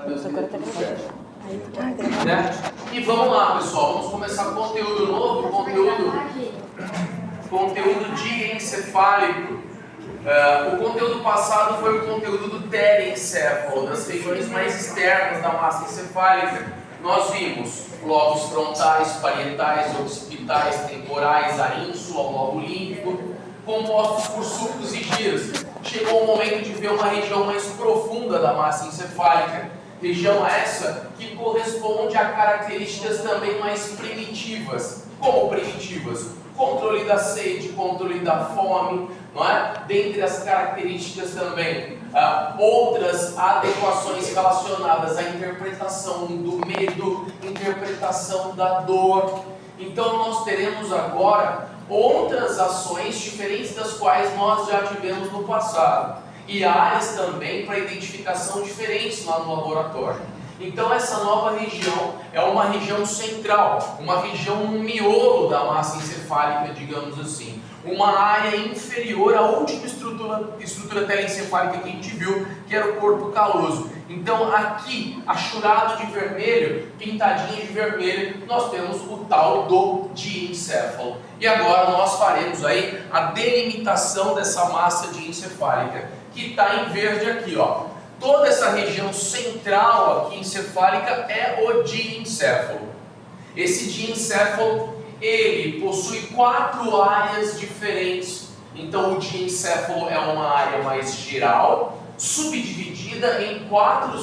Agora tá gravando. Né? E vamos lá, pessoal, vamos começar com conteúdo novo, conteúdo diencefálico. O conteúdo passado foi o conteúdo do telencéfalo, das regiões mais externas da massa encefálica. Nós vimos lobos frontais, parietais, occipitais, temporais, a ínsula, o lobo límbico, compostos por sulcos e giras. Chegou o momento de ver uma região mais profunda da massa encefálica, região essa que corresponde a características também mais primitivas. Como primitivas? Controle da sede, controle da fome, não é? Dentre as características também, outras adequações relacionadas à interpretação do medo, interpretação da dor. Então nós teremos agora outras ações diferentes das quais nós já tivemos no passado. E áreas também para identificação diferentes lá no laboratório. Então essa nova região é uma região central, uma região no miolo da massa encefálica, digamos assim. Uma área inferior à última estrutura telencefálica que a gente viu, que era o corpo caloso. Então aqui, achurado de vermelho, pintadinho de vermelho, nós temos o tal do diencéfalo. E agora nós faremos aí a delimitação dessa massa diencefálica, que está em verde aqui, ó. Toda essa região central aqui encefálica é o diencéfalo. Esse diencéfalo, ele possui 4 áreas diferentes. Então o diencéfalo é uma área mais geral, subdividida em 4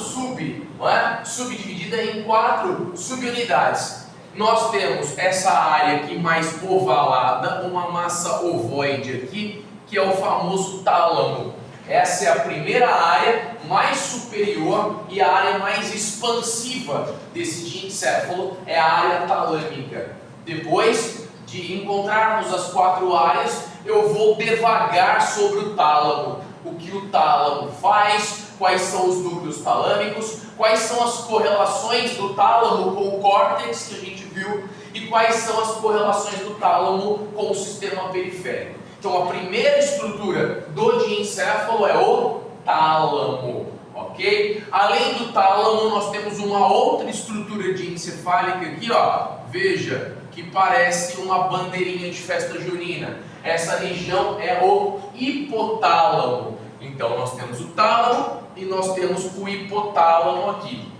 subunidades. Nós temos essa área aqui mais ovalada, uma massa ovoide aqui, que é o famoso tálamo. Essa é a primeira área mais superior e a área mais expansiva desse diencéfalo é a área talâmica. Depois de encontrarmos as 4 áreas, eu vou devagar sobre o tálamo. O que o tálamo faz, quais são os núcleos talâmicos, quais são as correlações do tálamo com o córtex que a gente viu e quais são as correlações do tálamo com o sistema periférico. Então a primeira estrutura do diencéfalo é o tálamo, ok? Além do tálamo, nós temos uma outra estrutura diencefálica aqui, ó. Veja, que parece uma bandeirinha de festa junina. Essa região é o hipotálamo. Então nós temos o tálamo e nós temos o hipotálamo aqui.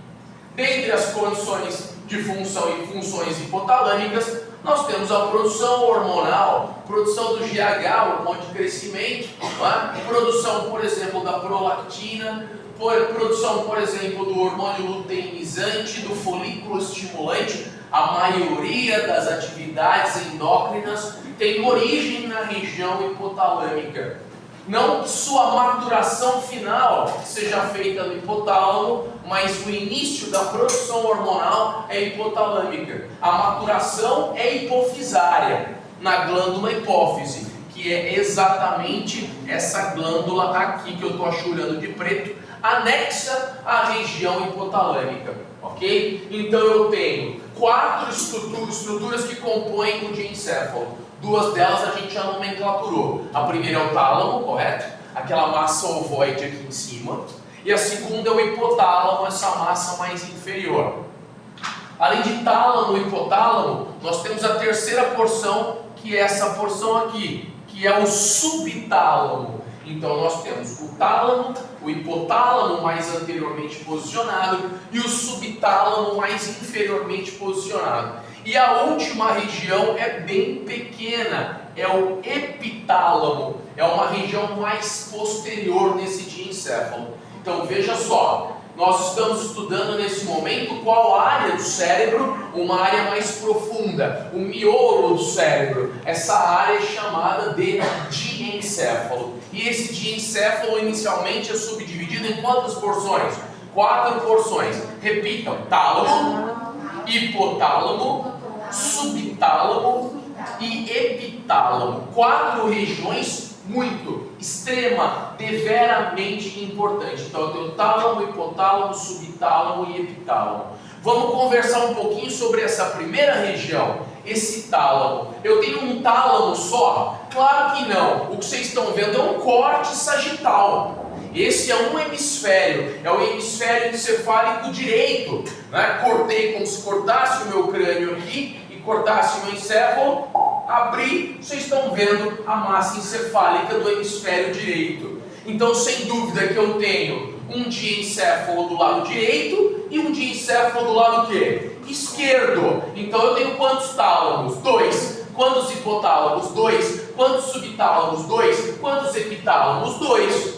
Dentre as condições de função e funções hipotalâmicas, nós temos a produção hormonal, produção do GH, hormônio de crescimento, produção, por exemplo, da prolactina, produção, por exemplo, do hormônio luteinizante, do folículo estimulante. A maioria das atividades endócrinas tem origem na região hipotalâmica. Não que sua maturação final seja feita no hipotálamo, mas o início da produção hormonal é hipotalâmica. A maturação é hipofisária, na glândula hipófise, que é exatamente essa glândula aqui que eu estou achurando de preto, anexa à região hipotalâmica, ok? Então eu tenho 4 estruturas que compõem o diencéfalo. 2 delas a gente já nomenclaturou. A primeira é o tálamo, correto? Aquela massa ovoide aqui em cima. E a segunda é o hipotálamo, essa massa mais inferior. Além de tálamo e hipotálamo, nós temos a terceira porção, que é essa porção aqui, que é o subtálamo. Então nós temos o tálamo, o hipotálamo mais anteriormente posicionado e o subtálamo mais inferiormente posicionado. E a última região é bem pequena, é o epitálamo, é uma região mais posterior nesse diencéfalo. Então veja só, nós estamos estudando nesse momento qual área do cérebro, uma área mais profunda, o miolo do cérebro. Essa área é chamada de diencéfalo. E esse diencéfalo inicialmente é subdividido em quantas porções? 4 porções. Repitam: tálamo, hipotálamo, subtálamo e epitálamo. 4 regiões muito, deveramente importantes. Então eu tenho tálamo, hipotálamo, subtálamo e epitálamo. Vamos conversar um pouquinho sobre essa primeira região, esse tálamo. Eu tenho um tálamo só? Claro que não. O que vocês estão vendo é um corte sagital. Esse é um hemisfério, é o hemisfério encefálico direito, né? Cortei como se cortasse o meu crânio aqui e cortasse o meu encéfalo, abri, vocês estão vendo a massa encefálica do hemisfério direito. Então, sem dúvida que eu tenho um diencéfalo do lado direito e um diencéfalo do lado quê? Esquerdo. Então eu tenho quantos tálamos? 2. Quantos hipotálamos? 2. Quantos subtálamos? 2. Quantos epitálamos? 2.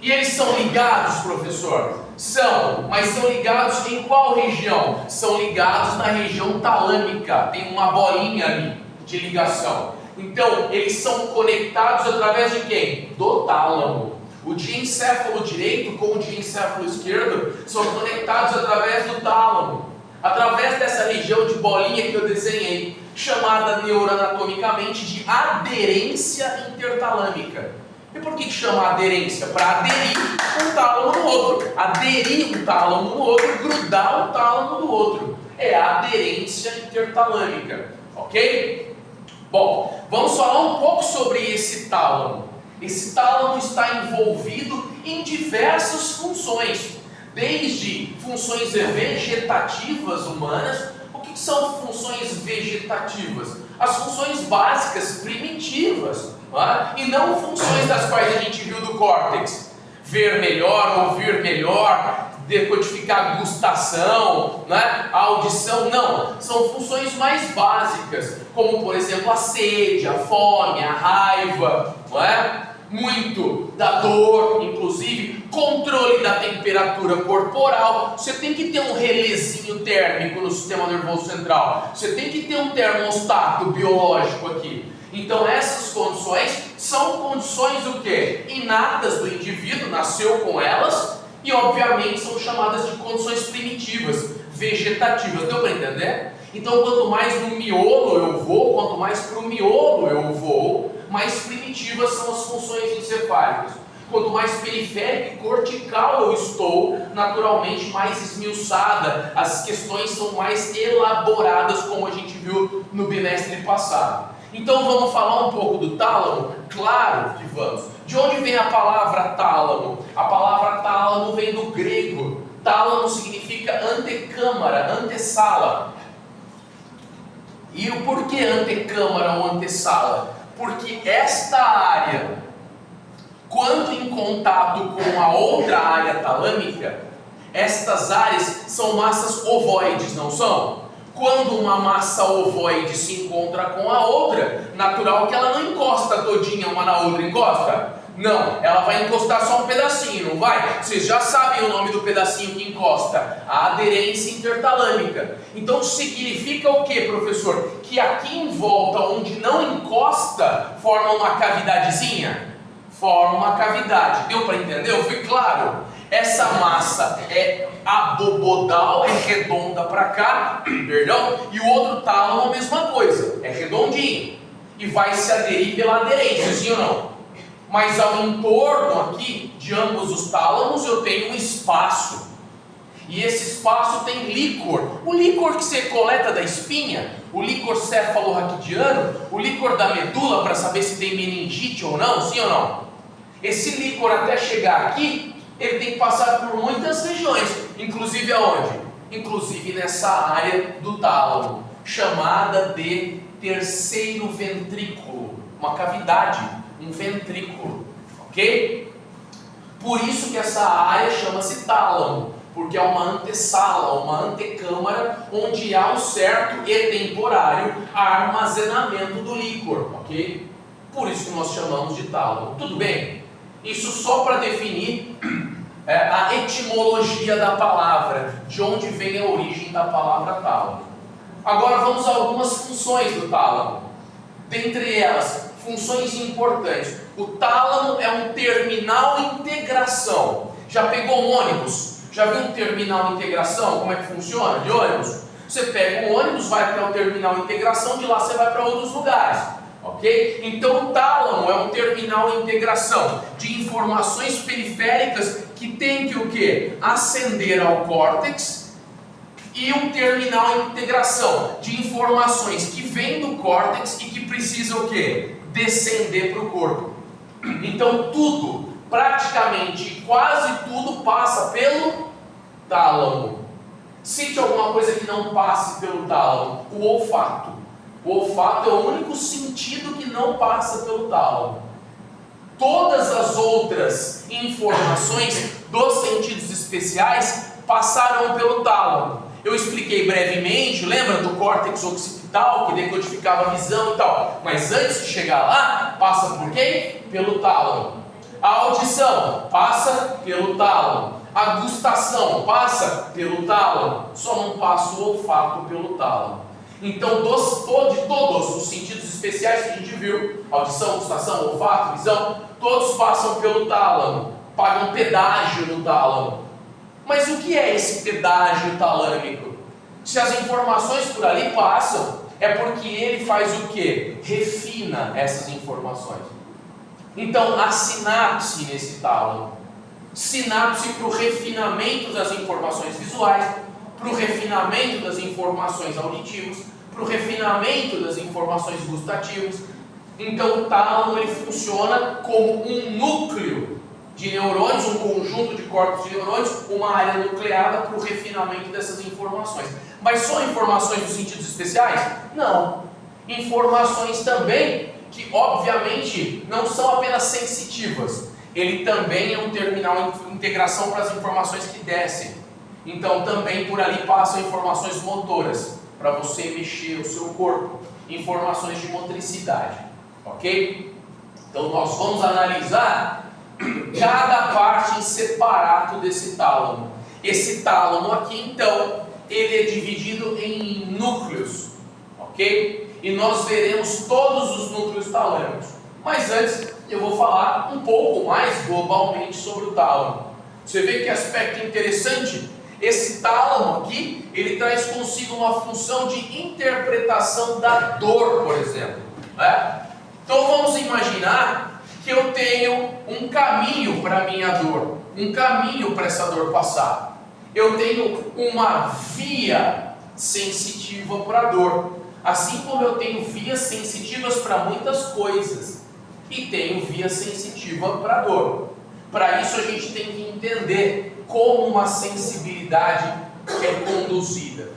E eles são ligados, professor? São, mas são ligados em qual região? São ligados na região talâmica. Tem uma bolinha ali de ligação. Então, eles são conectados através de quem? Do tálamo. O diencéfalo direito com o diencéfalo esquerdo são conectados através do tálamo, através dessa região de bolinha que eu desenhei, chamada neuroanatomicamente de aderência intertalâmica. E por que chama aderência? Para aderir um tálamo no outro. Aderir um tálamo no outro, grudar um tálamo no outro. É a aderência intertalâmica, ok? Bom, vamos falar um pouco sobre esse tálamo. Esse tálamo está envolvido em diversas funções, desde funções vegetativas humanas. O que são funções vegetativas? As funções básicas, primitivas, e não funções das quais a gente viu do córtex. Ver melhor, ouvir melhor, decodificar a gustação, a audição, não. São funções mais básicas, como por exemplo a sede, a fome, a raiva, muito da dor, inclusive controle da temperatura corporal. Você tem que ter um relezinho térmico no sistema nervoso central, você tem que ter um termostato biológico aqui. Então essas condições são condições o quê? Inatas do indivíduo, nasceu com elas, e obviamente são chamadas de condições primitivas, vegetativas. Deu para entender? Então quanto mais no miolo eu vou, quanto mais para o miolo eu vou, mais primitivas são as funções encefálicas. Quanto mais periférica e cortical eu estou, naturalmente mais esmiuçada, as questões são mais elaboradas, como a gente viu no bimestre passado. Então vamos falar um pouco do tálamo? Claro que vamos. De onde vem a palavra tálamo? A palavra tálamo vem do grego. Tálamo significa antecâmara, antessala. E o porquê antecâmara ou antessala? Porque esta área, quando em contato com a outra área talâmica, estas áreas são massas ovoides, não são? Quando uma massa ovoide se encontra com a outra, natural que ela não encosta todinha uma na outra, encosta? Não, ela vai encostar só um pedacinho, não vai? Vocês já sabem o nome do pedacinho que encosta, a aderência intertalâmica. Então significa o que, professor? Que aqui em volta, onde não encosta, forma uma cavidadezinha? Forma uma cavidade. Deu para entender? Eu fui claro? Essa massa é abobodal, é redonda para cá, perdão, e o outro tálamo a mesma coisa, é redondinho e vai se aderir pela aderência, sim ou não? Mas ao entorno aqui de ambos os tálamos eu tenho um espaço, e esse espaço tem líquor. O líquor que você coleta da espinha, o líquor cefalorraquidiano, o líquor da medula para saber se tem meningite ou não, sim ou não? Esse líquor até chegar aqui, ele tem que passar por muitas regiões, inclusive aonde? Inclusive nessa área do tálamo, chamada de terceiro ventrículo, uma cavidade, um ventrículo, ok? Por isso que essa área chama-se tálamo, porque é uma antessala, uma antecâmara, onde há um certo e temporário armazenamento do líquor, ok? Por isso que nós chamamos de tálamo, tudo bem? Isso só para definir a etimologia da palavra, de onde vem a origem da palavra tálamo. Agora vamos a algumas funções do tálamo. Dentre elas, funções importantes. O tálamo é um terminal integração. Já pegou um ônibus? Já viu um terminal integração? Como é que funciona de ônibus? Você pega um ônibus, vai para o terminal integração, de lá você vai para outros lugares. Ok? Então o tálamo é um terminal integração de informações periféricas que tem que o quê? Ascender ao córtex, e um terminal integração de informações que vêm do córtex e que precisa o quê? Descender para o corpo. Então tudo praticamente quase tudo passa pelo tálamo. Cite alguma coisa que não passe pelo tálamo. O olfato. O olfato é o único sentido que não passa pelo tálamo. Todas as outras informações dos sentidos especiais passaram pelo tálamo. Eu expliquei brevemente, lembra do córtex occipital que decodificava a visão e tal. Mas antes de chegar lá, passa por quem? Pelo tálamo. A audição passa pelo tálamo. A gustação passa pelo tálamo. Só não passa o olfato pelo tálamo. Então, de todos os sentidos especiais que a gente viu, audição, gustação, olfato, visão, todos passam pelo tálamo, pagam pedágio no tálamo. Mas o que é esse pedágio talâmico? Se as informações por ali passam, é porque ele faz o quê? Refina essas informações. Então, há sinapse nesse tálamo. Sinapse para o refinamento das informações visuais, para o refinamento das informações auditivas, para o refinamento das informações gustativas. Então o tálamo ele funciona como um núcleo de neurônios, um conjunto de corpos de neurônios, uma área nucleada para o refinamento dessas informações. Mas só informações dos sentidos especiais? Não. Informações também que obviamente não são apenas sensitivas. Ele também é um terminal de integração para as informações que descem. Então também por ali passam informações motoras, para você mexer o seu corpo, informações de motricidade, ok? Então nós vamos analisar cada parte em separado desse tálamo. Esse tálamo aqui então, ele é dividido em núcleos, ok? E nós veremos todos os núcleos talâmicos. Mas antes eu vou falar um pouco mais globalmente sobre o tálamo. Você vê que aspecto interessante? Esse tálamo aqui, ele traz consigo uma função de interpretação da dor, por exemplo. Né? Então vamos imaginar que eu tenho um caminho para a minha dor, um caminho para essa dor passar. Eu tenho uma via sensitiva para a dor, assim como eu tenho vias sensitivas para muitas coisas, e tenho via sensitiva para a dor. Para isso a gente tem que entender como uma sensibilidade é conduzida.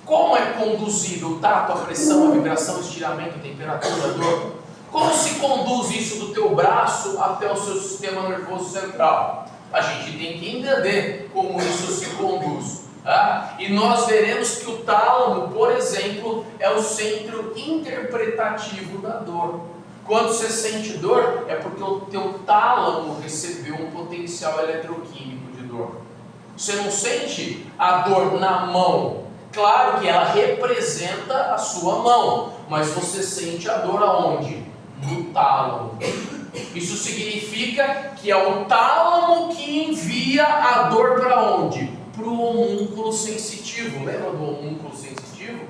Como é conduzido o tato, a pressão, a vibração, o estiramento, a temperatura, a dor? Como se conduz isso do teu braço até o seu sistema nervoso central? A gente tem que entender como isso se conduz. Tá? E nós veremos que o tálamo, por exemplo, é o centro interpretativo da dor. Quando você sente dor, é porque o teu tálamo recebeu um potencial eletroquímico de dor. Você não sente a dor na mão. Claro que ela representa a sua mão, mas você sente a dor aonde? No tálamo. Isso significa que é o tálamo que envia a dor para onde? Para o homúnculo sensitivo. Lembra do homúnculo sensitivo?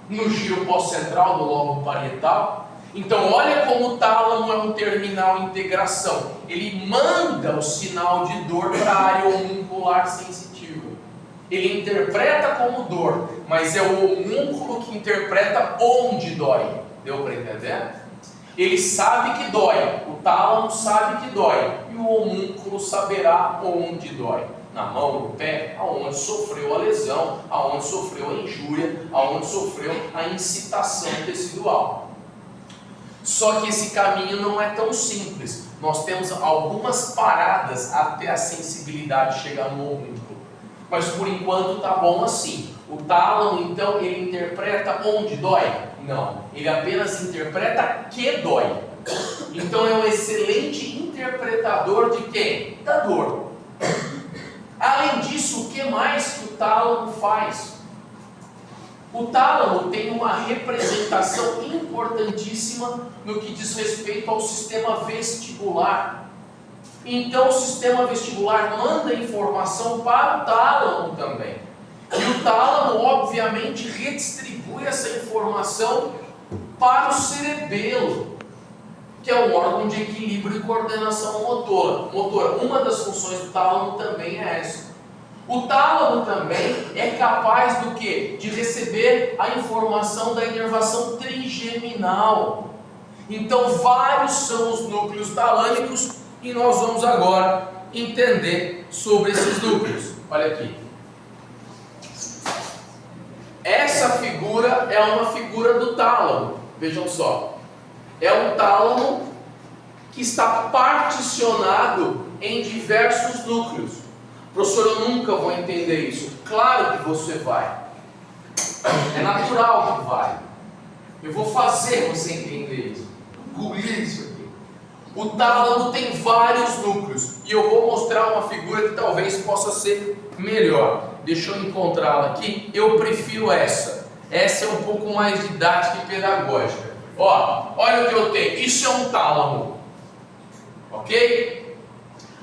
No giro pós-central do lobo parietal. Então olha como o tálamo é um terminal integração. Ele manda o sinal de dor para a área homuncular sensitiva. Ele interpreta como dor, mas é o homúnculo que interpreta onde dói. Deu para entender? Ele sabe que dói, o tálamo sabe que dói, e o homúnculo saberá onde dói. Na mão, no pé, aonde sofreu a lesão, aonde sofreu a injúria, aonde sofreu a incitação tecidual. Só que esse caminho não é tão simples. Nós temos algumas paradas até a sensibilidade chegar no homúnculo. Mas por enquanto tá bom assim. O tálamo, então, ele interpreta onde dói? Não. Ele apenas interpreta que dói. Então é um excelente interpretador de quem? Da dor. Além disso, o que mais que o tálamo faz? O tálamo tem uma representação importantíssima no que diz respeito ao sistema vestibular. Então o sistema vestibular manda informação para o tálamo também. E o tálamo, obviamente, redistribui essa informação para o cerebelo, que é um órgão de equilíbrio e coordenação motora. Uma das funções do tálamo também é essa. O tálamo também é capaz do quê? De receber a informação da inervação trigeminal. Então vários são os núcleos talâmicos e nós vamos agora entender sobre esses núcleos. Olha aqui. Essa figura é uma figura do tálamo. Vejam só. É um tálamo que está particionado em diversos núcleos. Professor, eu nunca vou entender isso. Claro que você vai. É natural que vai. Eu vou fazer você entender isso. Engolir isso aqui. O tálamo tem vários núcleos. E eu vou mostrar uma figura que talvez possa ser melhor. Deixa eu encontrá-la aqui. Eu prefiro essa. Essa é um pouco mais didática e pedagógica. Ó, olha o que eu tenho. Isso é um tálamo. Ok?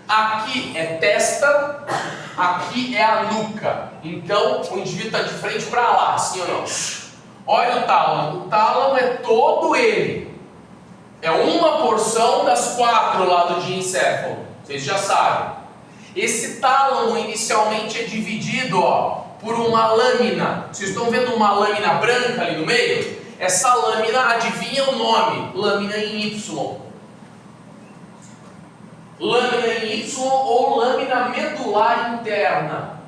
Aqui é testa. Aqui é a nuca. Então, o indivíduo está de frente para lá, sim ou não? Olha o tálamo. O tálamo é todo ele. É uma porção das 4 lá do diencéfalo. Vocês já sabem. Esse tálamo inicialmente é dividido, ó, por uma lâmina. Vocês estão vendo uma lâmina branca ali no meio? Essa lâmina, adivinha o nome? Lâmina em Y. Lâmina em Y ou lâmina medular interna.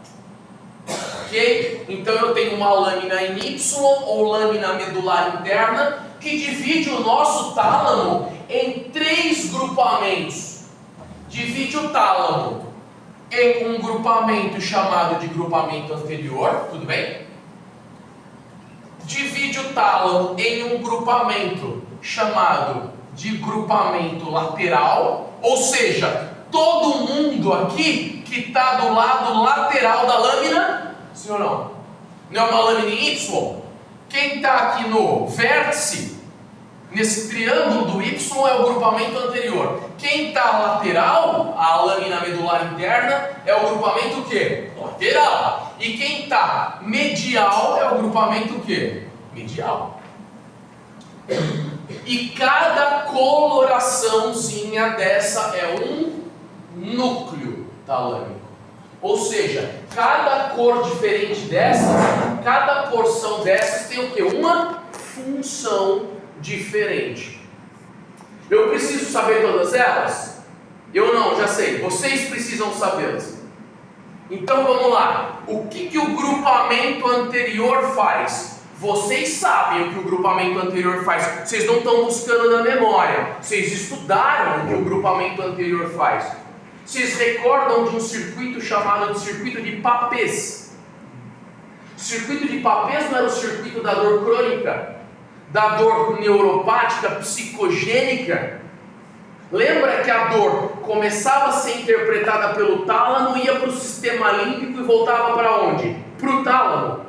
Ok? Então eu tenho uma lâmina em Y ou lâmina medular interna que divide o nosso tálamo em 3 grupamentos. Divide o tálamo em um grupamento chamado de grupamento anterior, tudo bem? Divide o tálamo em um grupamento chamado de grupamento lateral, ou seja, todo mundo aqui que está do lado lateral da lâmina, sim ou não? Não é uma lâmina em Y? Quem está aqui no vértice, nesse triângulo do Y, é o grupamento anterior. Quem está lateral, a lâmina medular interna, é o grupamento o quê? Lateral. E quem está medial é o grupamento o quê? Medial. E cada coloraçãozinha dessa é um núcleo talâmico. Ou seja, cada cor diferente dessas, cada porção dessas tem o quê? Uma função diferente. Eu preciso saber todas elas? Eu não, já sei. Vocês precisam sabê-las. Então vamos lá. O que o grupamento anterior faz? Vocês sabem o que o grupamento anterior faz. Vocês não estão buscando na memória. Vocês estudaram o que o grupamento anterior faz. Vocês recordam de um circuito chamado de circuito de Papez? O circuito de Papez não era o circuito da dor crônica, da dor neuropática, psicogênica? Lembra que a dor começava a ser interpretada pelo tálamo, ia para o sistema límbico e voltava para onde? Para o tálamo.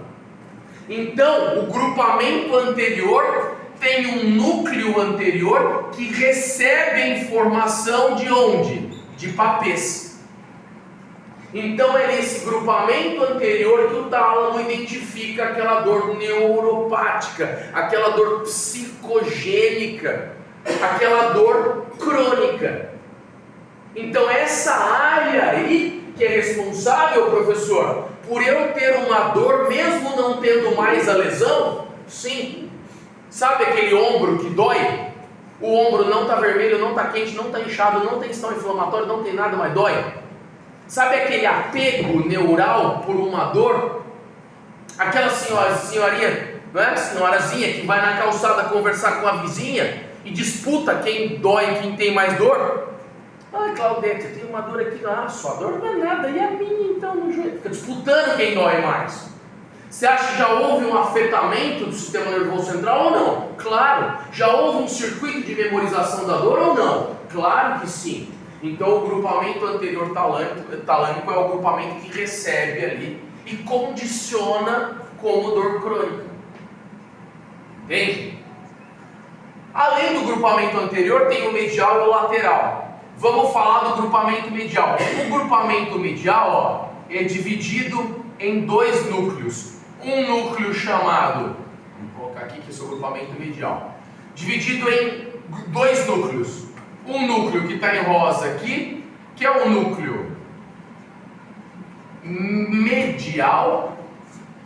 Então, o grupamento anterior tem um núcleo anterior que recebe a informação de onde? De Papez. Então é nesse grupamento anterior que o tálamo identifica aquela dor neuropática, aquela dor psicogênica, aquela dor crônica. Então essa área aí que é responsável, professor, por eu ter uma dor mesmo não tendo mais a lesão? Sim. Sabe aquele ombro que dói? O ombro não está vermelho, não está quente, não está inchado, não tem estão inflamatório, não tem nada, mas dói. Sabe aquele apego neural por uma dor? Aquela senhorinha, não é? Senhorazinha que vai na calçada conversar com a vizinha e disputa quem dói, quem tem mais dor. Ah, Claudete, eu tenho uma dor aqui. Ah, sua dor não é nada, e a minha então no joelho? Fica disputando quem dói mais. Você acha que já houve um afetamento do sistema nervoso central ou não? Claro. Já houve um circuito de memorização da dor ou não? Claro que sim. Então o grupamento anterior talâmico é o grupamento que recebe ali e condiciona como dor crônica. Entende? Além do grupamento anterior, tem o medial e o lateral. Vamos falar do grupamento medial. O grupamento medial, ó, é dividido em 2 núcleos. Um núcleo chamado, vamos colocar aqui que esse é o grupamento medial, dividido em 2 núcleos. Um núcleo que está em rosa aqui, que é o núcleo medial,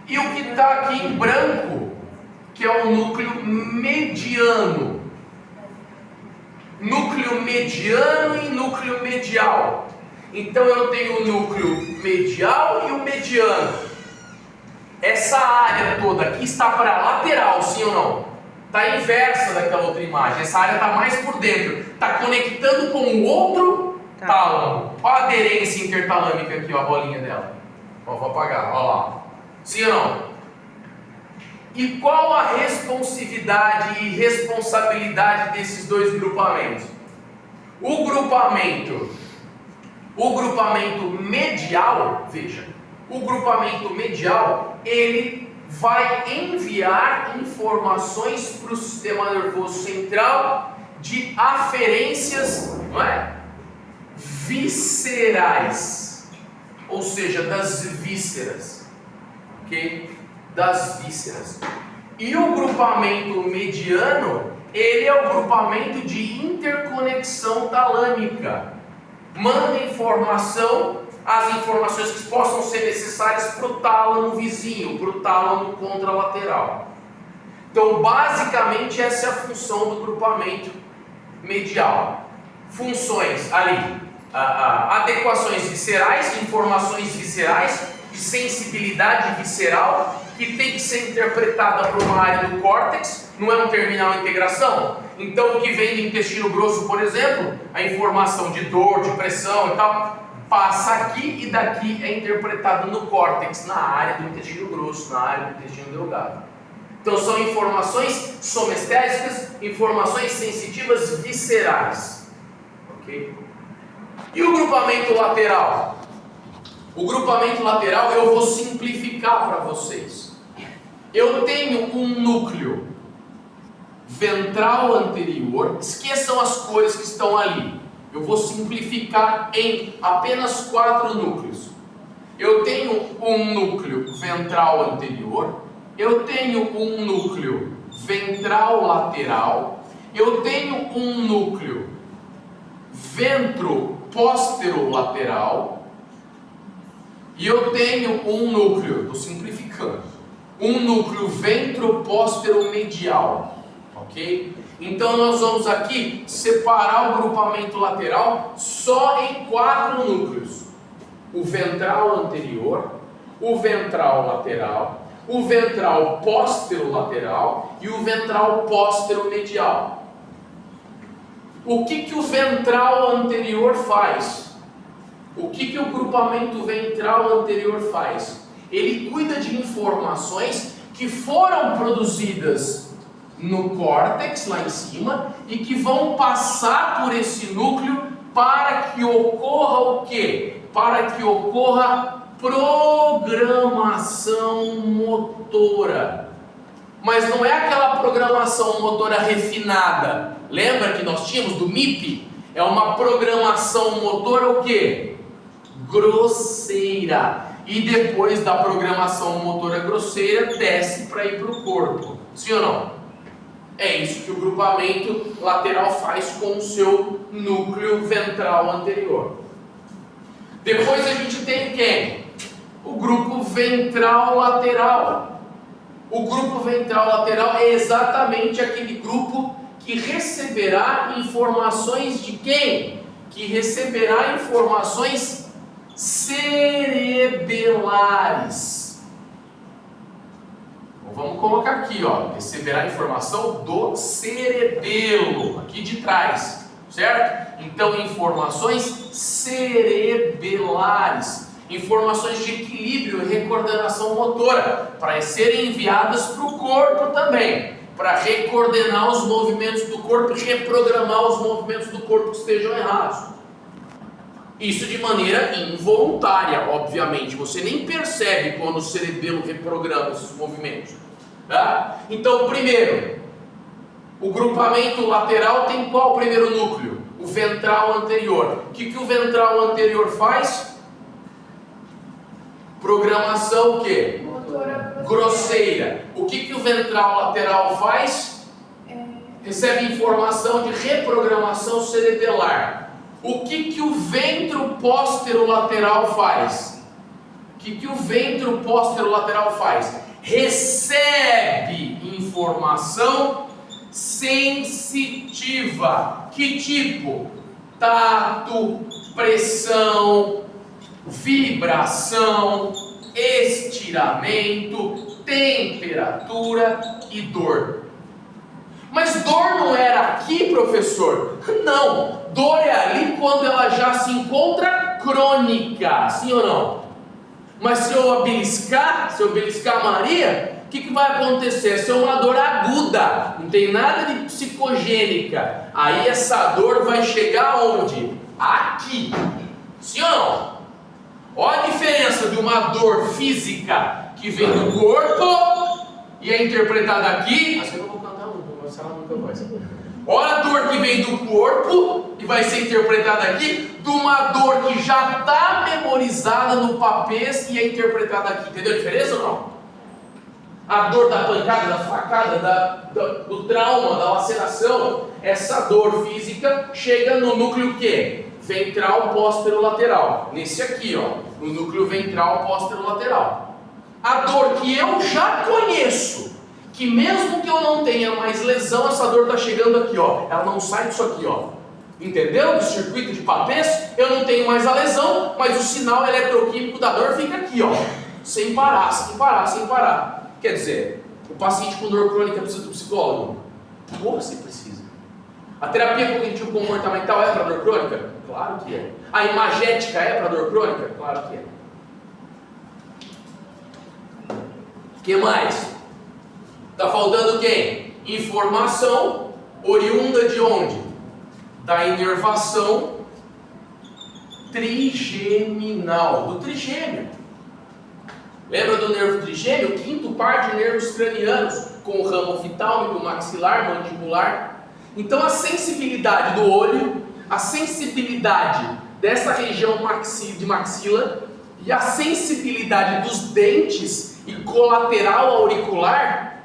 e o que está aqui em branco, que é o núcleo mediano. núcleo mediano e núcleo medial. Então eu tenho o núcleo medial e o mediano. Essa área toda aqui está para a lateral, sim ou não? Está inversa daquela outra imagem. Essa área está mais por dentro. Está conectando com o outro tálamo. Olha a aderência intertalâmica aqui, ó, a bolinha dela. Ó, vou apagar, olha lá. Sim ou não? E qual a responsividade e responsabilidade desses dois grupamentos? O grupamento medial, veja, o grupamento medial, ele vai enviar informações para o sistema nervoso central de aferências, não é? Viscerais, ou seja, das vísceras, ok? Das vísceras. E o grupamento mediano, ele é o grupamento de interconexão talâmica. Manda informação, as informações que possam ser necessárias para o tálamo vizinho, para o tálamo contralateral. Então, basicamente, essa é a função do grupamento medial. Funções ali, adequações viscerais, informações viscerais, de sensibilidade visceral, que tem que ser interpretada por uma área do córtex, não é um terminal de integração? Então o que vem do intestino grosso, por exemplo, a informação de dor, de pressão e tal, passa aqui e daqui é interpretado no córtex, na área do intestino grosso, na área do intestino delgado. Então são informações somestésicas, informações sensitivas viscerais. Ok? E o grupamento lateral? O grupamento lateral eu vou simplificar para vocês. Eu tenho um núcleo ventral anterior, esqueçam as cores que estão ali. Eu vou simplificar em apenas 4 núcleos. Eu tenho um núcleo ventral anterior, eu tenho um núcleo ventral lateral, eu tenho um núcleo ventro-póstero-lateral e eu tenho um núcleo, estou simplificando, um núcleo ventro-póstero-medial, ok? Então nós vamos aqui separar o grupamento lateral só em 4 núcleos: o ventral anterior, o ventral lateral, o ventral póstero-lateral e o ventral póstero-medial. O que o ventral anterior faz? O que o grupamento ventral anterior faz? Ele cuida de informações que foram produzidas no córtex, lá em cima, e que vão passar por esse núcleo para que ocorra o quê? Para que ocorra programação motora. Mas não é aquela programação motora refinada. Lembra que nós tínhamos do MIP? É uma programação motora o quê? Grosseira. E depois da programação motora grosseira, desce para ir para o corpo. Sim ou não? É isso que o grupamento lateral faz com o seu núcleo ventral anterior. Depois a gente tem quem? O grupo ventral lateral. O grupo ventral lateral é exatamente aquele grupo que receberá informações de quem? Que receberá informações cerebelares. Então, vamos colocar aqui, ó, receberá informação do cerebelo, aqui de trás, certo? Então, informações cerebelares, informações de equilíbrio e recoordenação motora, para serem enviadas para o corpo também, para recoordenar os movimentos do corpo e reprogramar os movimentos do corpo que estejam errados. Isso de maneira involuntária, obviamente. Você nem percebe quando o cerebelo reprograma esses movimentos. Tá? Então, primeiro, o grupamento lateral tem qual primeiro núcleo? O ventral anterior. O que o ventral anterior faz? Programação o quê? Grosseira. O que o ventral lateral faz? Recebe informação de reprogramação cerebelar. O que o ventro póstero-lateral faz? O que o ventro póstero-lateral faz? Recebe informação sensitiva, Que tipo? Tato, pressão, vibração, estiramento, temperatura e dor. Mas dor não era aqui, professor? Não, dor é ali quando ela já se encontra crônica, sim ou não? Mas se eu beliscar a Maria, o que vai acontecer? Essa é uma dor aguda, não tem nada de psicogênica. Aí essa dor vai chegar onde? Aqui, sim ou não? Olha a diferença de uma dor física que vem do corpo e é interpretada aqui. Assim eu não vou cantar nunca, mas ela nunca vai. Olha a dor que vem do corpo e vai ser interpretada aqui, de uma dor que já está memorizada no papês e é interpretada aqui. Entendeu a diferença ou não? A dor da pancada, da facada, do trauma, da laceração, essa dor física chega no núcleo quê? Ventral posterolateral. Nesse aqui, ó, no núcleo ventral posterolateral. A dor que eu já conheço, que mesmo que eu não tenha mais lesão, essa dor está chegando aqui, ó. Ela não sai disso aqui, ó. Entendeu? Do circuito de papês, eu não tenho mais a lesão, mas o sinal eletroquímico da dor fica aqui, ó. Sem parar, sem parar, sem parar. Quer dizer, o paciente com dor crônica precisa do psicólogo? Porra, você precisa. A terapia cognitivo-comportamental é para dor crônica? Claro que é. A imagética é para dor crônica? Claro que é. O que mais? Está faltando quem? Informação oriunda de onde? Da inervação trigeminal, do trigêmeo. Lembra do nervo trigêmeo? O quinto par de nervos cranianos, com o ramo oftalmico, maxilar, mandibular. Então a sensibilidade do olho, a sensibilidade dessa região de maxila e a sensibilidade dos dentes e colateral auricular,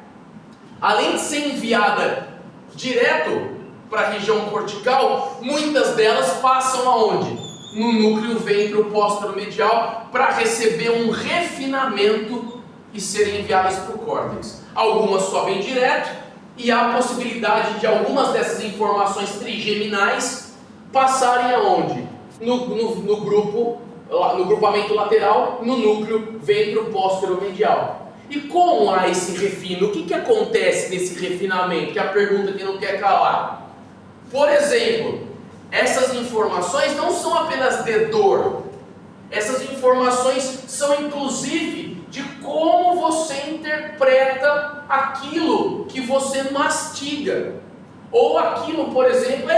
além de ser enviada direto para a região cortical, muitas delas passam aonde? No núcleo ventro-póstero-medial para receber um refinamento e serem enviadas para o córtex. Algumas sobem direto e há a possibilidade de algumas dessas informações trigeminais passarem aonde? No grupamento lateral, no núcleo ventro-póstero-medial. E como há esse refino? O que acontece nesse refinamento? Que é a pergunta que não quer calar. Por exemplo, essas informações não são apenas de dor. Essas informações são inclusive de como você interpreta aquilo que você mastiga. Ou aquilo, por exemplo,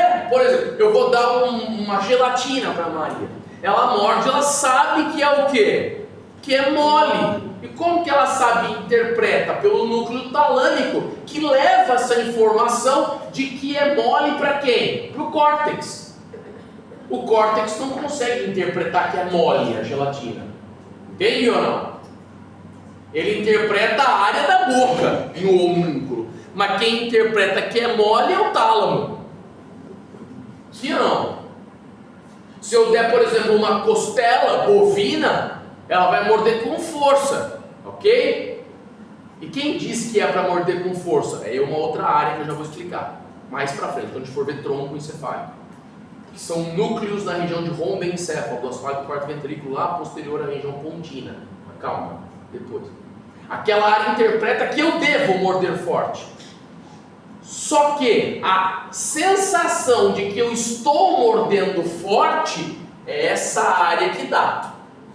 eu vou dar uma gelatina para a Maria. Ela morde, ela sabe que é o quê? Que é mole. E como que ela sabe e interpreta? Pelo núcleo talâmico, que leva essa informação de que é mole para quem? Para o córtex. O córtex não consegue interpretar que é mole a gelatina. Entende ou não? Ele interpreta a área da boca no homúnculo. Mas quem interpreta que é mole é o tálamo. Sim ou não? Se eu der, por exemplo, uma costela bovina, ela vai morder com força, ok? E quem diz que é para morder com força? É uma outra área que eu já vou explicar mais para frente, quando a gente for ver tronco encefálico, que são núcleos na região de rombencéfalo, do asfalto do quarto ventrículo, lá posterior à região pontina. Mas calma, depois. Aquela área interpreta que eu devo morder forte. Só que a sensação de que eu estou mordendo forte é essa área que dá.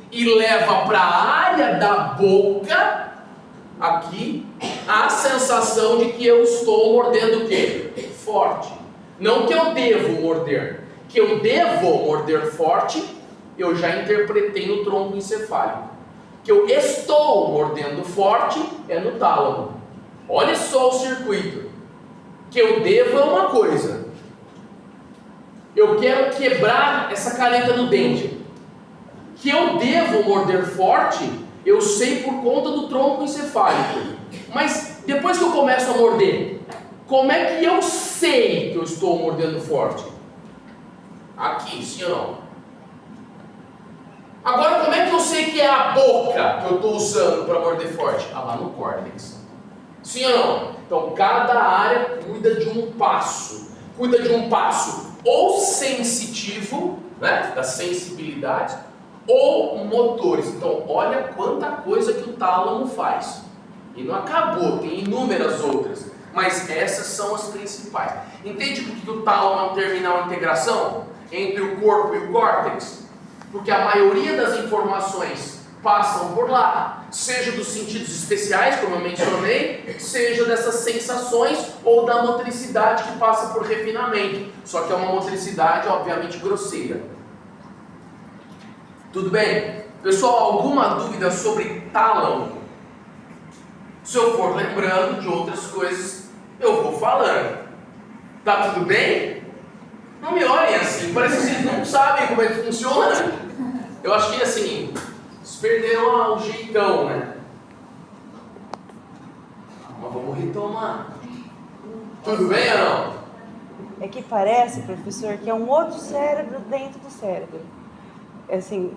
E leva para a área da boca, aqui, a sensação de que eu estou mordendo o quê? Forte. Não que eu devo morder. Que eu devo morder forte, eu já interpretei no tronco encefálico. Que eu estou mordendo forte é no tálamo. Olha só o circuito. Que eu devo é uma coisa. Eu quero quebrar essa caneta no dente. Que eu devo morder forte, eu sei por conta do tronco encefálico. Mas depois que eu começo a morder, como é que eu sei que eu estou mordendo forte? Aqui, sim ou não? Agora, como é que eu sei que é a boca que eu estou usando para morder forte? Ah, lá no córtex. Sim ou não? Então, cada área cuida de um passo. Cuida de um passo ou sensitivo, né, da sensibilidade, ou motores. Então, olha quanta coisa que o tálamo faz. E não acabou, tem inúmeras outras, mas essas são as principais. Entende por que o tálamo é um terminal de integração entre o corpo e o córtex? Porque a maioria das informações passam por lá, seja dos sentidos especiais, como eu mencionei, seja dessas sensações ou da motricidade que passa por refinamento. Só que é uma motricidade, obviamente, grosseira. Tudo bem? Pessoal, alguma dúvida sobre tálamo? Se eu for lembrando de outras coisas, eu vou falando. Tá tudo bem? Não me olhem assim, parece que vocês não sabem como é que funciona. Eu acho que assim, vocês perderam o jeitão, né? Mas vamos retomar. Tudo bem ou não? É que parece, professor, que é um outro cérebro dentro do cérebro. É assim...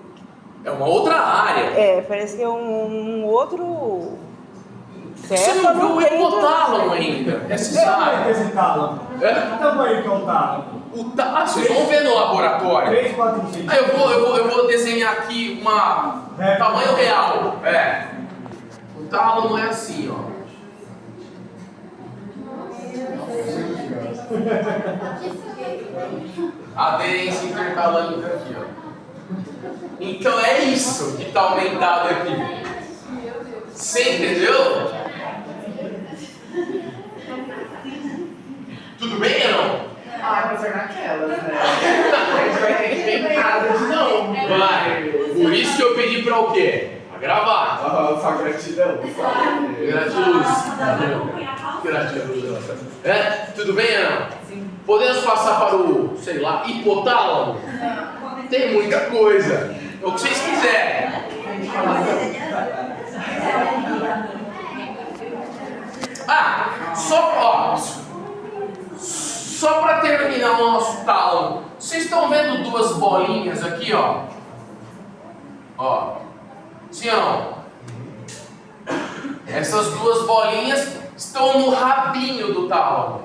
É uma outra área. É, parece que é um outro... Você não viu o hipotálamo ainda? Essa área. Esse tálamo. É? Que tamanho que é o tálamo? Vocês vão ver no laboratório. 3, 4 centímetros. Eu vou desenhar aqui tamanho real. É. O tálamo é assim, ó. Aderência intertalâmica aqui, ó. Então é isso que está aumentado aqui. Você entendeu? Tudo bem ou não? Vai ser naquelas, né? A gente vai ter que ir em casa de novo. Vai. Por isso que eu pedi para o quê? Para gravar. Só gratidão. Gratiluz. É? Tudo bem ou não? Sim. Podemos passar para o, sei lá, hipotálamo? Tem muita coisa. É o que vocês quiserem. Só para terminar o nosso tálamo. Vocês estão vendo duas bolinhas aqui, ó? Ó. Sim ou não? Essas duas bolinhas estão no rabinho do tálamo.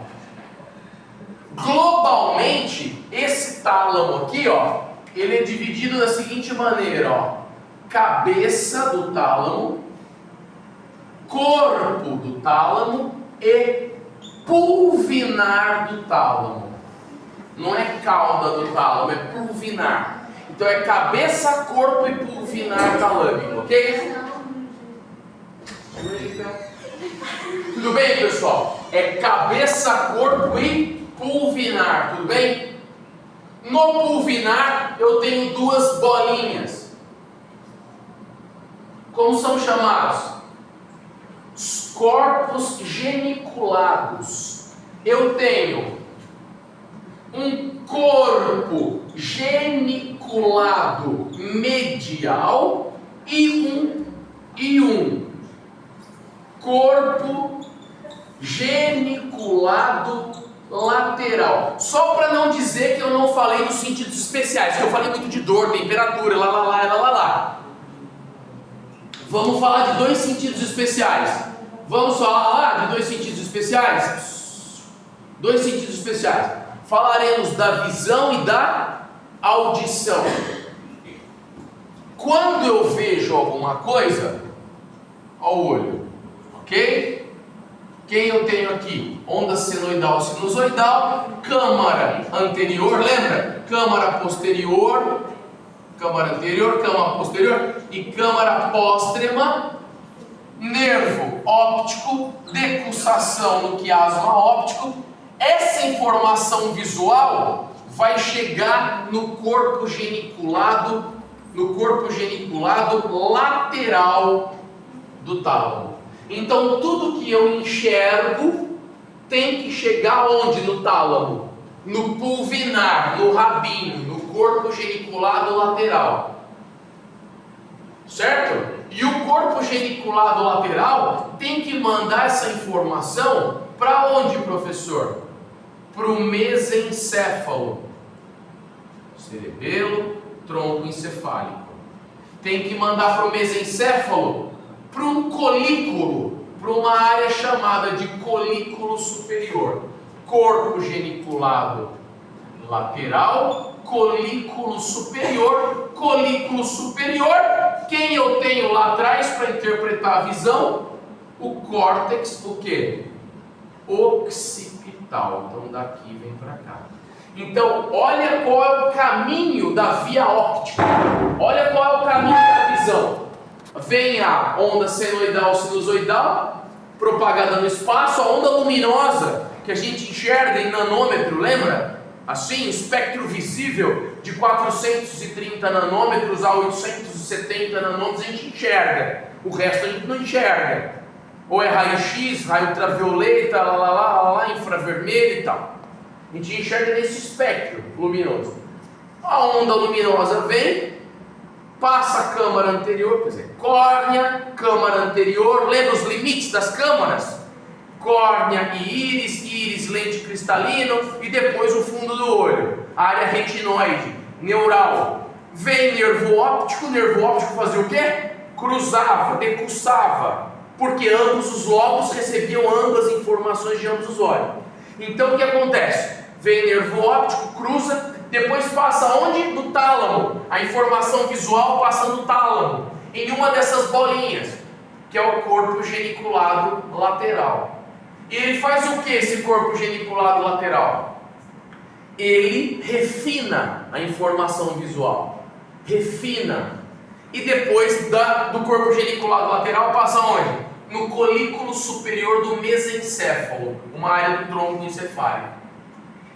Globalmente, esse tálamo aqui, ó, ele é dividido da seguinte maneira, ó: cabeça do tálamo, corpo do tálamo e pulvinar do tálamo. Não é cauda do tálamo, é pulvinar. Então é cabeça, corpo e pulvinar talâmico, ok? Tudo bem, pessoal? É cabeça, corpo e pulvinar, tudo bem? No pulvinar eu tenho duas bolinhas. Como são chamados? Os corpos geniculados. Eu tenho um corpo geniculado medial e um corpo geniculado lateral. Só para não dizer que eu não falei dos sentidos especiais, que eu falei muito de dor, temperatura, lá. Vamos falar de dois sentidos especiais. Vamos falar de dois sentidos especiais? Dois sentidos especiais. Falaremos da visão e da audição. Quando eu vejo alguma coisa, ao olho, ok? Quem eu tenho aqui? Onda senoidal, sinusoidal, câmara anterior, lembra? Câmara posterior, câmara anterior, câmara posterior e câmara póstrema, nervo óptico, decussação no quiasma óptico. Essa informação visual vai chegar no corpo geniculado lateral do tálamo. Então tudo que eu enxergo tem que chegar onde? No tálamo, no pulvinar, no rabinho, no corpo geniculado lateral, certo? E o corpo geniculado lateral tem que mandar essa informação para onde, professor? Para o mesencéfalo, cerebelo, tronco encefálico. Tem que mandar para o mesencéfalo, para um colículo, para uma área chamada de colículo superior. Corpo geniculado lateral, colículo superior, colículo superior. Quem eu tenho lá atrás para interpretar a visão? O córtex, o quê? Occipital. Então daqui vem para cá. Então, olha qual é o caminho da via óptica. Olha qual é o caminho da visão. Vem a onda senoidal, sinusoidal, propagada no espaço, a onda luminosa que a gente enxerga em nanômetro, lembra? Assim, o espectro visível de 430 nanômetros a 870 nanômetros a gente enxerga. O resto a gente não enxerga. Ou é raio-x, raio ultravioleta, infravermelho e tal. A gente enxerga nesse espectro luminoso. A onda luminosa vem, passa a câmara anterior, quer dizer, córnea, câmara anterior, lembra os limites das câmaras? Córnea e íris, lente cristalino e depois o fundo do olho, área retinoide, neural. Vem nervo óptico fazia o quê? Cruzava, decussava, porque ambos os lobos recebiam ambas as informações de ambos os olhos. Então o que acontece? Vem nervo óptico, cruza, depois passa onde? No tálamo. A informação visual passa no tálamo, em uma dessas bolinhas, que é o corpo geniculado lateral. E ele faz o que esse corpo geniculado lateral? Ele refina a informação visual. Refina. E depois do corpo geniculado lateral passa onde? No colículo superior do mesencéfalo, uma área do tronco encefálico.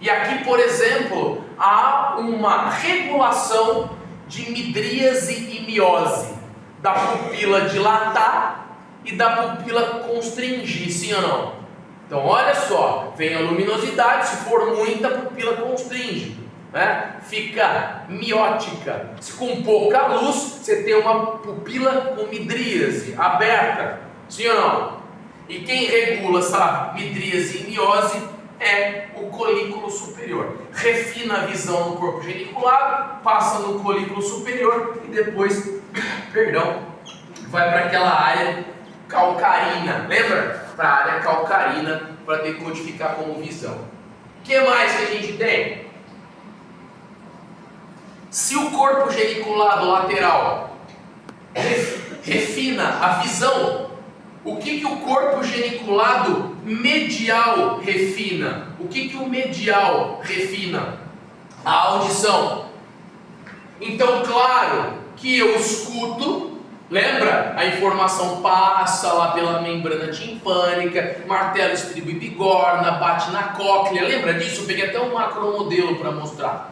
E aqui, por exemplo, há uma regulação de midríase e miose, da pupila dilatar e da pupila constringir, sim ou não? Então olha só, vem a luminosidade, se for muita, a pupila constringe, né? Fica miótica. Se com pouca luz, você tem uma pupila com midríase aberta, sim ou não? E quem regula essa midríase e miose é o colículo superior. Refina a visão no corpo geniculado, passa no colículo superior e depois, vai para aquela área calcarina, lembra? Para a área calcarina, para decodificar como visão. O que mais que a gente tem? Se o corpo geniculado lateral refina a visão, o que o corpo geniculado medial refina? O que o medial refina? A audição. Então, claro que eu escuto. Lembra? A informação passa lá pela membrana timpânica, martelo, estribo e bigorna, bate na cóclea. Lembra disso? Eu peguei até um macromodelo para mostrar.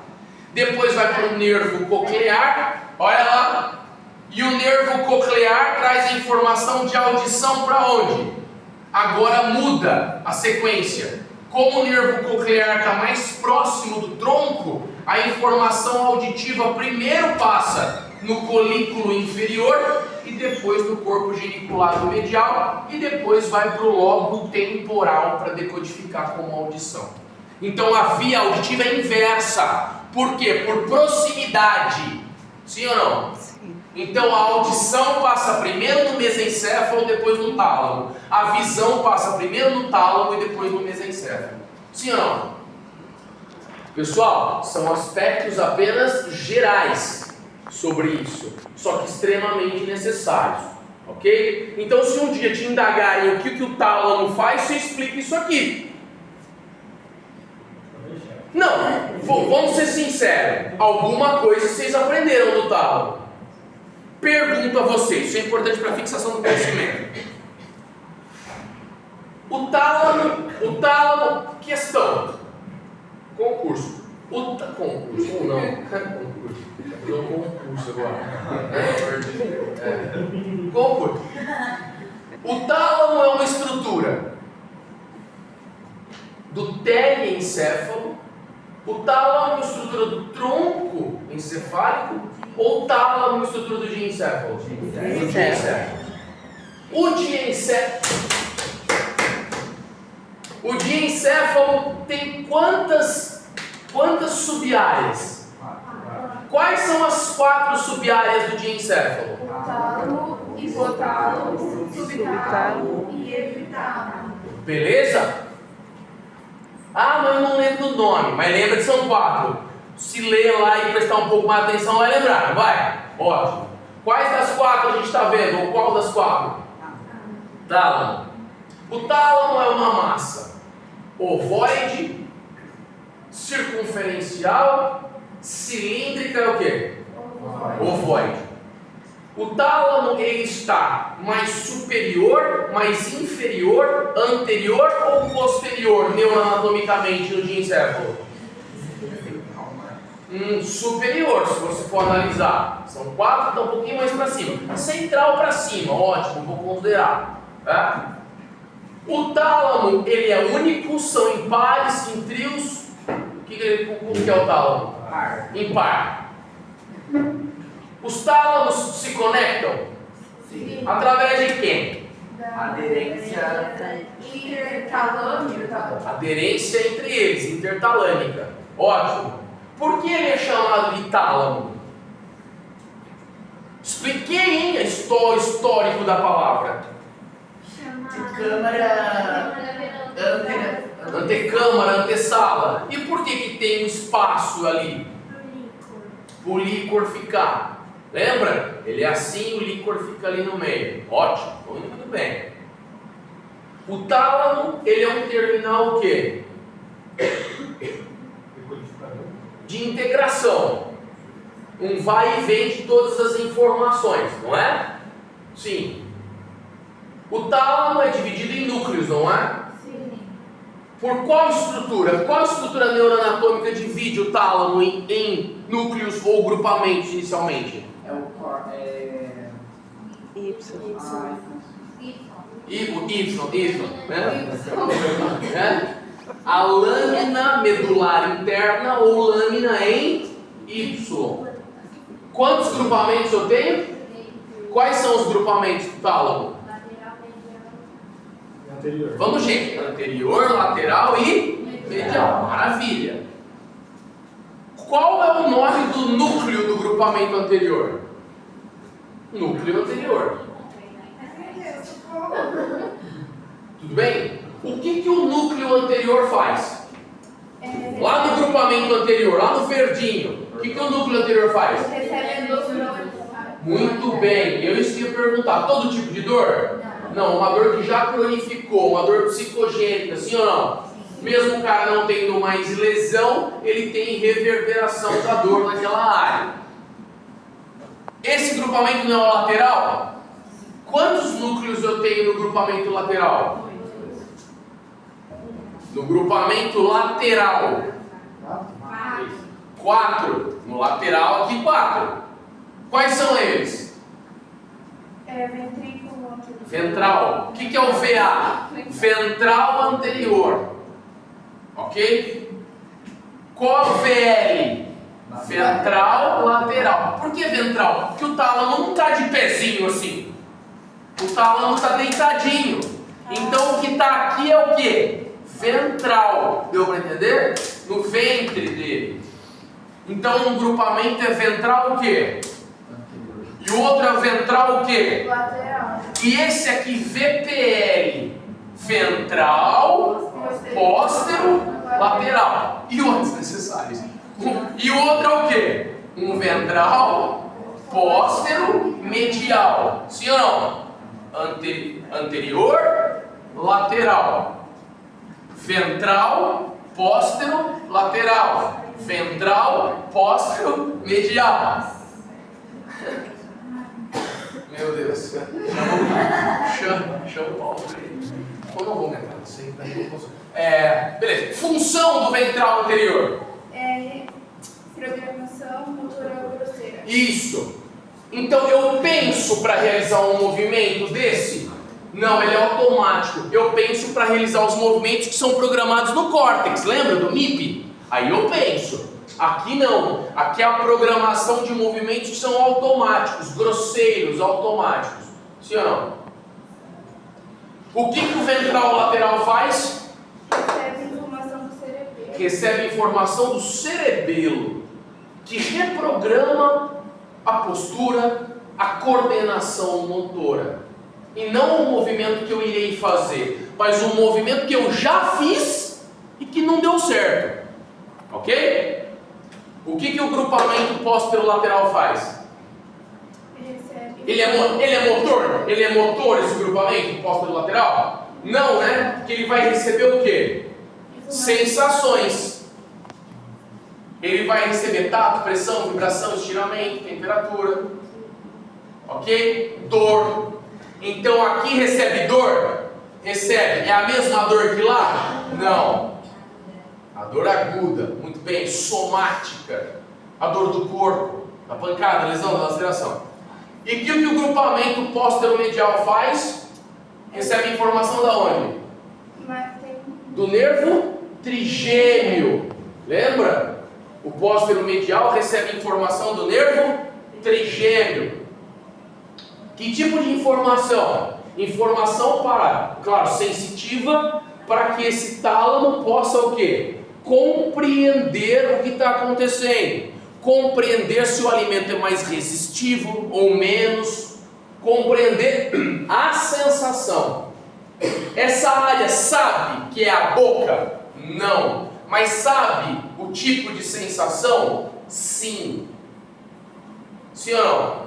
Depois vai para o nervo coclear, olha lá. E o nervo coclear traz a informação de audição para onde? Agora muda a sequência. Como o nervo coclear está mais próximo do tronco, a informação auditiva primeiro passa no colículo inferior e depois no corpo geniculado medial e depois vai para o lobo temporal para decodificar como audição. Então a via auditiva é inversa. Por quê? Por proximidade. Sim ou não? Sim. Então a audição passa primeiro no mesencéfalo, depois no tálamo. A visão passa primeiro no tálamo e depois no mesencéfalo. Sim ou não? Pessoal, são aspectos apenas gerais sobre isso, só que extremamente necessários, ok? Então se um dia te indagarem o que o tálamo faz, você explica isso aqui. Não, vamos ser sinceros, alguma coisa vocês aprenderam do tálamo. Pergunto a vocês, isso é importante para a fixação do conhecimento. O tálamo, questão, concurso. Concurso ou não? Concurso. Vou fazer um concurso agora. Concurso. O tálamo é uma estrutura do teleencéfalo. O tálamo é uma estrutura do tronco encefálico ou o tálamo é uma estrutura do diencéfalo? Do diencéfalo. O diencéfalo tem quantas sub-áreas? Quais são as 4 sub-áreas do diencéfalo? Tálamo, hipotálamo, subtálamo e epitálamo. Beleza? Ah, mas eu não lembro do nome, mas lembra que são 4. Se ler lá e prestar um pouco mais atenção, vai lembrar, não vai? Ótimo. Quais das 4 a gente está vendo? Ou qual das 4? Tálamo. O tálamo é uma massa ovoide, circunferencial, cilíndrica, é o quê? Ovoide. O tálamo, ele está mais superior, mais inferior, anterior ou posterior, neuroanatomicamente, no diencéfalo? Superior, se você for analisar. São 4, está um pouquinho mais para cima. Central para cima, ótimo, vou considerar. Tá? O tálamo, ele é único, são impares, em trios. O que é o tálamo? Impar. Os tálamos se conectam? Sim. Através de quem? Aderência. Intertalâmica. Aderência entre eles, intertalâmica. Ótimo. Por que ele é chamado de tálamo? Expliquei, hein, o histórico da palavra. Câmara. Antecâmara, antessala. E por que tem um espaço ali? O líquor ficar. Lembra? Ele é assim, o líquor fica ali no meio. Ótimo, estou indo muito bem. O tálamo, ele é um terminal o quê? De integração. Um vai e vem de todas as informações, não é? Sim. O tálamo é dividido em núcleos, não é? Sim. Por qual estrutura? Qual estrutura neuroanatômica divide o tálamo em núcleos ou grupamentos inicialmente? É o cor. Y. Y, né? A lâmina medular interna ou lâmina em Y. Quantos grupamentos eu tenho? Quais são os grupamentos do tálamo? Anterior. Vamos, gente. Anterior, lateral e medial. Maravilha. Qual é o nome do núcleo do grupamento anterior? Núcleo anterior. Tudo bem? O que o núcleo anterior faz? Lá no grupamento anterior, lá no verdinho, o que o núcleo anterior faz? Recebe dor. Muito bem, eu ia perguntar, todo tipo de dor? Não, uma dor que já cronificou, uma dor psicogênica, sim ou não? Mesmo o cara não tendo mais lesão, ele tem reverberação da dor naquela área. Esse grupamento não é o lateral? Quantos núcleos eu tenho no grupamento lateral? No grupamento lateral, 4. No lateral aqui, 4. Quais são eles? Ventrículo. Ventral. O que é o VA? Ventral anterior. Ok? Qual é o VL? Ventral lateral. Por que ventral? Porque o tálamo não está de pezinho assim. O tálamo está deitadinho. Então o que está aqui é o quê? Ventral. Deu para entender? No ventre dele. Então um grupamento é ventral o quê? E o outro é ventral o quê? Lateral. E esse aqui, VPL, ventral, póstero, lateral. E outros necessários. E o outro é o quê? Um ventral, póstero, medial. Sim ou não? Anterior, lateral. Ventral, póstero, lateral. Ventral, póstero, medial. Meu Deus. Chama o Paulo. Eu não vou aumentar, não sei. Beleza. Função do ventral anterior. Programação motora grosseira. Isso. Então eu penso para realizar um movimento desse? Não, ele é automático. Eu penso para realizar os movimentos que são programados no córtex. Lembra do MIP? Aí eu penso. Aqui não. Aqui é a programação de movimentos que são automáticos, grosseiros, automáticos. Sim ou não? O que o ventral lateral faz? Recebe informação do cerebelo. Recebe informação do cerebelo, que reprograma a postura, a coordenação motora. E não o movimento que eu irei fazer, mas o movimento que eu já fiz e que não deu certo. Ok? O que o grupamento pós-lateral faz? Ele é motor? Ele é motor esse grupamento pós-lateral? Não, né? Porque ele vai receber o quê? Sensações. Ele vai receber tato, pressão, vibração, estiramento, temperatura. Ok? Dor. Então aqui recebe dor? Recebe. É a mesma dor que lá? Não. A dor aguda, muito bem, somática. A dor do corpo, da pancada, da lesão, da laceração. E o que o grupamento posteromedial faz? Recebe informação da onde? Do nervo trigêmeo. Lembra? O posteromedial recebe informação do nervo trigêmeo. Que tipo de informação? Informação para, claro, sensitiva, para que esse tálamo possa o quê? Compreender o que está acontecendo. Compreender se o alimento é mais resistivo ou menos. Compreender a sensação. Essa área sabe que é a boca? Não. Mas sabe o tipo de sensação? Sim. Sim ou não?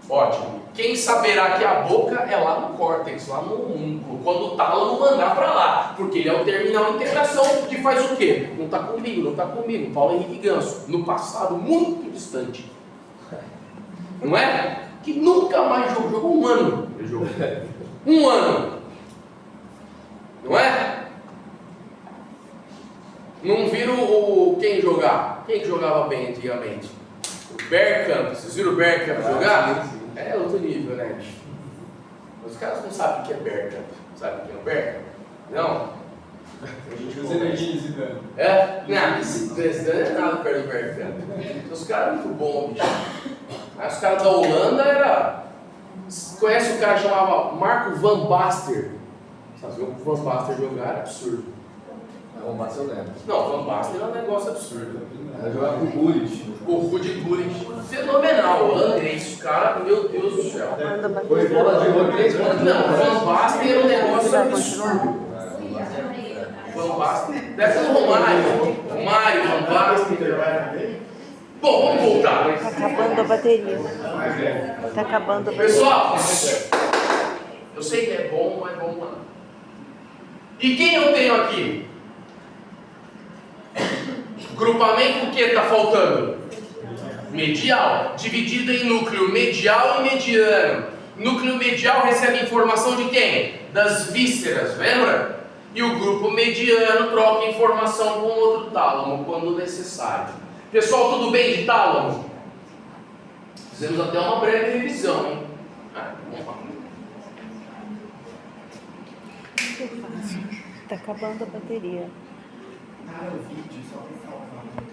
Ótimo. Quem saberá que a boca é lá no córtex, lá no homúnculo, quando o tálamo mandar para lá, porque ele é o terminal de integração que faz o quê? Não está comigo, Paulo Henrique Ganso, no passado muito distante. Não é? Que nunca mais jogou um ano. Ele jogou. Um ano. Não é? Não viram quem jogar? Quem que jogava bem antigamente? O Bergkamp. Vocês viram o Bergkamp jogar? É outro nível, né? Os caras não sabem o que é Bergkamp. Sabe o que é o Bergkamp? Não? Os energias e dano. É? Não, esse Zidane é nada perto do Bergkamp. Os caras muito bons, bicho. Mas os caras da Holanda era... Conhece um cara que chamava Marco Van Basten? Sabe o Van Basten jogar era absurdo. O Márcio eu lembro. Não, o Van Basten é um negócio absurdo. Ela jogava com o Gullit. O Rudy Gullit, fenomenal, o holandês, cara, meu Deus do céu. Foi bola de ouro, 3 bolas de Não, ouro. o Van Basten era um negócio absurdo. O Van Basten, deve ser o Romário, Van Basten. Bom, vamos voltar. Tá acabando a bateria. Tá acabando a bateria. Pessoal, eu sei que é bom, mas vamos lá. E quem eu tenho aqui? Grupamento o que está faltando? Medial, dividido em núcleo medial e mediano. Núcleo medial recebe informação de quem? Das vísceras, lembra? E o grupo mediano troca informação com outro tálamo quando necessário. Pessoal, tudo bem de tálamo? Fizemos até uma breve revisão, hein? Vamos lá. O que eu faço? Tá acabando a bateria. Para o vídeo, só